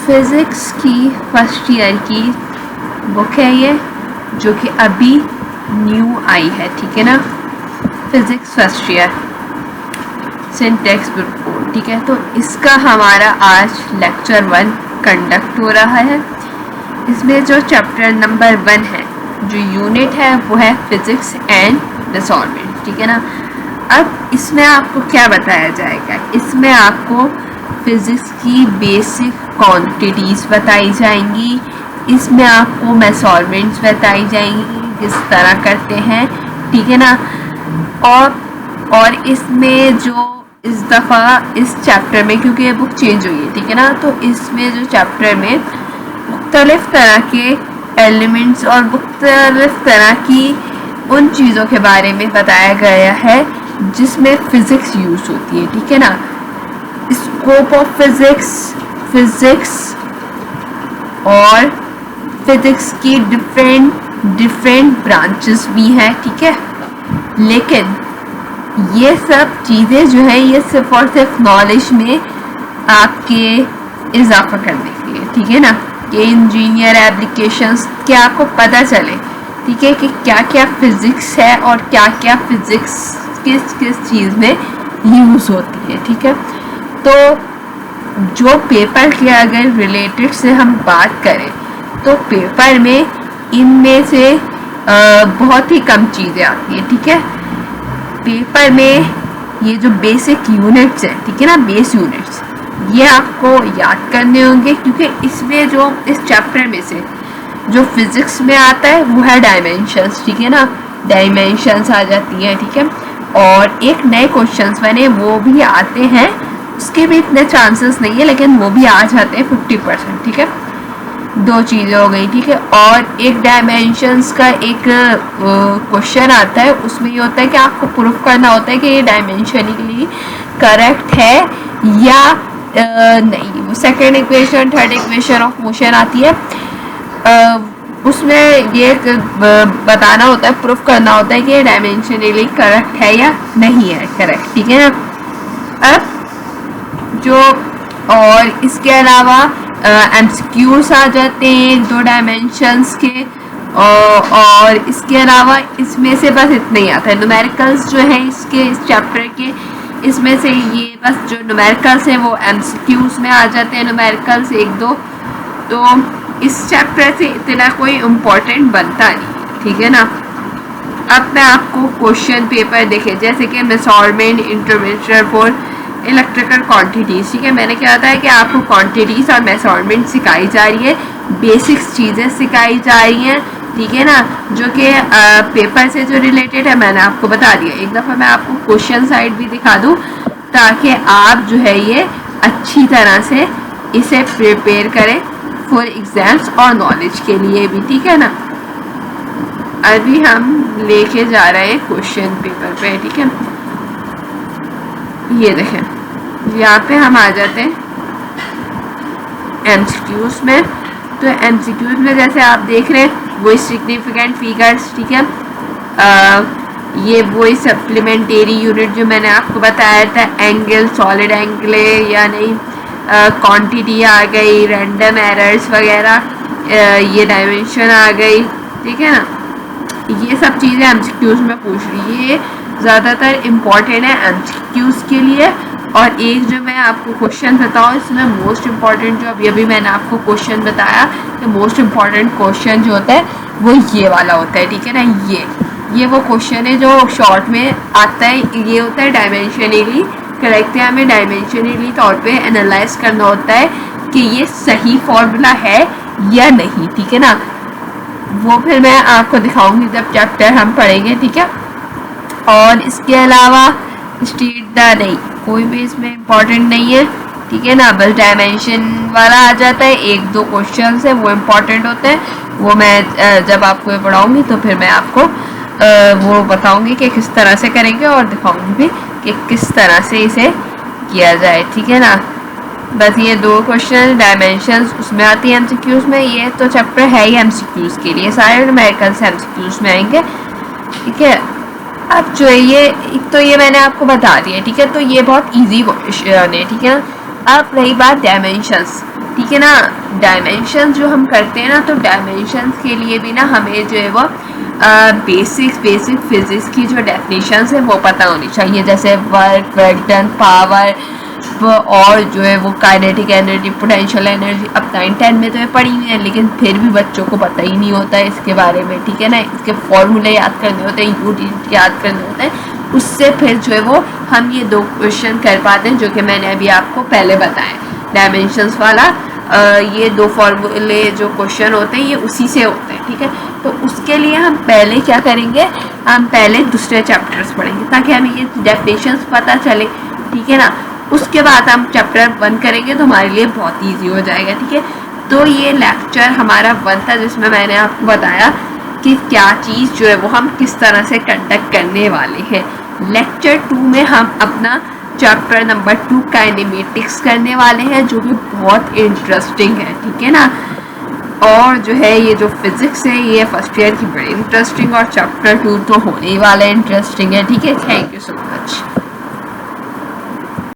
Physics की first year की book है ये, जो कि अभी न्यू आई है, ठीक है ना। Physics first year syntax book, ठीक है। तो इसका हमारा आज लेक्चर 1 कंडक्ट हो रहा है। इसमें जो चैप्टर नंबर 1 है, जो यूनिट है, वो है फिज़िक्स एंड मेजरमेंट, ठीक है ना। अब इसमें आपको क्या बताया जाएगा? इसमें आपको फिज़िक्स की बेसिक क्वांटिटीज़ बताई जाएंगी, इसमें आपको मेजरमेंट्स बताई जाएंगी, किस तरह करते हैं, ठीक है ना। और इसमें जो इस दफ़ा इस चैप्टर में, क्योंकि ये बुक चेंज हुई है, ठीक है ना, तो इसमें जो चैप्टर में मुख्तलिफ़ तरह के एलिमेंट्स और मुख्तलिफ़ तरह की उन चीज़ों के बारे में बताया गया है जिसमें फ़िज़िक्स यूज़ होती है, ठीक है ना। स्कोप ऑफ फिज़िक्स और फिज़िक्स की डिफरेंट ब्रांचेस भी हैं, ठीक है। लेकिन ये सब चीज़ें जो है, ये सिर्फ और सिर्फ नॉलेज में आपके इजाफा करने के लिए, ठीक है ना, कि इंजीनियर एप्लीकेशंस के आपको पता चले, ठीक है, कि क्या क्या फिज़िक्स है और क्या क्या फिज़िक्स किस चीज़ में यूज़ होती है, ठीक है। तो जो पेपर के अगर रिलेटेड से हम बात करें, तो पेपर में इनमें से बहुत ही कम चीज़ें आती हैं, ठीक है। पेपर में ये जो बेसिक यूनिट्स हैं, ठीक है ना, बेस यूनिट्स, ये आपको याद करने होंगे, क्योंकि इसमें जो इस चैप्टर में से जो फिज़िक्स में आता है वो है डायमेंशंस, ठीक है ना। डायमेंशंस आ जाती हैं, ठीक है। और एक नए क्वेश्चंस बने, वो भी आते हैं, उसके भी इतने चांसेस नहीं है, लेकिन वो भी आ जाते हैं 50%, ठीक है। दो चीज़ें हो गई, ठीक है। और एक डायमेंशंस का एक क्वेश्चन आता है, उसमें ये होता है कि आपको प्रूफ करना होता है कि ये डायमेंशनली करेक्ट है या नहीं। वो second equation, third equation of motion आती है, उसमें ये बताना होता है, प्रूफ करना होता है कि ये डायमेंशनली करेक्ट है या नहीं है करेक्ट, ठीक है ना। अब जो और इसके अलावा एमसीक्यूज आ जाते हैं 2 डायमेंशंस के, और इसके अलावा इसमें से बस इतना ही आता है। न्यूमेरिकल्स जो है इसके इस चैप्टर के, इसमें से ये बस जो न्यूमेरिकल्स हैं वो एमसीक्यूज में आ जाते हैं, न्यूमेरिकल्स 1-2। तो इस चैप्टर से इतना कोई इम्पोर्टेंट बनता नहीं, ठीक है ना। अब मैं आपको क्वेश्चन पेपर देखे, जैसे कि measurement intermediate for electrical quantities, ठीक है। मैंने क्या बताया कि आपको क्वांटिटीज़ और मेजरमेंट सिखाई जा रही है, बेसिक्स चीज़ें सिखाई जा रही हैं, ठीक है ना, जो कि पेपर से जो रिलेटेड है मैंने आपको बता दिया। एक दफ़ा मैं आपको क्वेश्चन साइड भी दिखा दूँ, ताकि आप जो है ये अच्छी तरह से इसे प्रिपेयर करें फॉर एग्ज़ाम्स और नॉलेज के लिए भी, ठीक है ना। अभी हम लेके जा रहे हैं क्वेश्चन पेपर पे, ठीक है। ये देखें, यहाँ पे हम आ जाते हैं एमसीक्यूज में। तो एमसीक्यूज में जैसे आप देख रहे हैं वही सिग्निफिकेंट फिगर्स, ठीक है। ये वही सप्लीमेंट्री यूनिट जो मैंने आपको बताया था, एंगल, सॉलिड एंगल या नहीं, क्वांटिटी आ गई, रैंडम एरर्स वगैरह, ये डायमेंशन आ गई, ठीक है ना। ये सब चीज़ें एमसीक्यूज में पूछ रही है, ये ज़्यादातर इम्पॉर्टेंट है एमसीक्यूज के लिए। और एक जो मैं आपको क्वेश्चन बताऊँ, इसमें मोस्ट इम्पॉर्टेंट जो अभी मैंने आपको क्वेश्चन बताया, कि मोस्ट इम्पॉर्टेंट क्वेश्चन जो होता है वो ये वाला होता है, ठीक है ना। ये वो क्वेश्चन है जो शॉर्ट में आता है, ये होता है डायमेंशनली करेक्ट है। हमें डायमेंशनली तौर पे एनालाइज करना होता है कि ये सही फॉर्मूला है या नहीं, ठीक है ना। वो फिर मैं आपको दिखाऊंगी जब चैप्टर हम पढ़ेंगे, ठीक है। और इसके अलावा स्टेट द, नहीं, कोई भी इसमें इम्पॉर्टेंट नहीं है, ठीक है ना। बस डायमेंशन वाला आ जाता है, 1-2 क्वेश्चन है वो इम्पॉर्टेंट होते हैं, वो मैं जब आपको पढ़ाऊँगी तो फिर मैं आपको वो बताऊँगी कि किस तरह से करेंगे, और दिखाऊँगी भी कि किस तरह से इसे किया जाए, ठीक है ना। बस ये 2 क्वेश्चन डायमेंशंस उसमें आती है एमसीक्यूज में। ये तो चैप्टर है ही एमसीक्यूज के लिए, सारे न्यूमेरिकल्स एमसीक्यूज में आएंगे, ठीक है। अब जो है ये, तो ये मैंने आपको बता दिया, ठीक है। तो ये बहुत इजी क्वेश्चन है, ठीक है। अब रही बात डायमेंशंस, ठीक है ना। डायमेंशन जो हम करते हैं ना, तो डायमेंशंस के लिए भी ना हमें जो है वो बेसिक फिजिक्स की जो डेफिनेशंस है वो पता होनी चाहिए, जैसे वर्क डन, पावर, और जो है वो काइनेटिक एनर्जी, पोटेंशियल एनर्जी। अब 9-10 में तो ये पढ़ी हुई है, लेकिन फिर भी बच्चों को पता ही नहीं होता है इसके बारे में, ठीक है ना। इसके फॉर्मूले याद करने होते हैं, यूनिट याद करने होते हैं, उससे फिर जो है वो हम ये 2 क्वेश्चन कर पाते हैं जो कि मैंने अभी आपको पहले बताया। डायमेंशंस वाला ये 2 फॉर्मूले जो क्वेश्चन होते हैं ये उसी से होते हैं, ठीक है। तो उसके लिए हम पहले क्या करेंगे, हम पहले दूसरे चैप्टर्स पढ़ेंगे ताकि हमें ये डेफिनेशंस पता चले, ठीक है ना। उसके बाद हम चैप्टर 1 करेंगे तो हमारे लिए बहुत ईजी हो जाएगा, ठीक है। तो ये लेक्चर हमारा 1 था जिसमें मैंने आपको बताया कि क्या चीज़ जो है वो हम किस तरह से कंडक्ट करने वाले हैं। लेक्चर 2 में हम अपना चैप्टर नंबर 2 काइनेमेटिक्स करने वाले हैं, जो कि बहुत इंटरेस्टिंग है, ठीक है ना। और जो है ये जो फिजिक्स है ये फर्स्ट ईयर की बड़ी इंटरेस्टिंग, और चैप्टर 2 तो होने ही वाला इंटरेस्टिंग है, ठीक है। Thank you so much.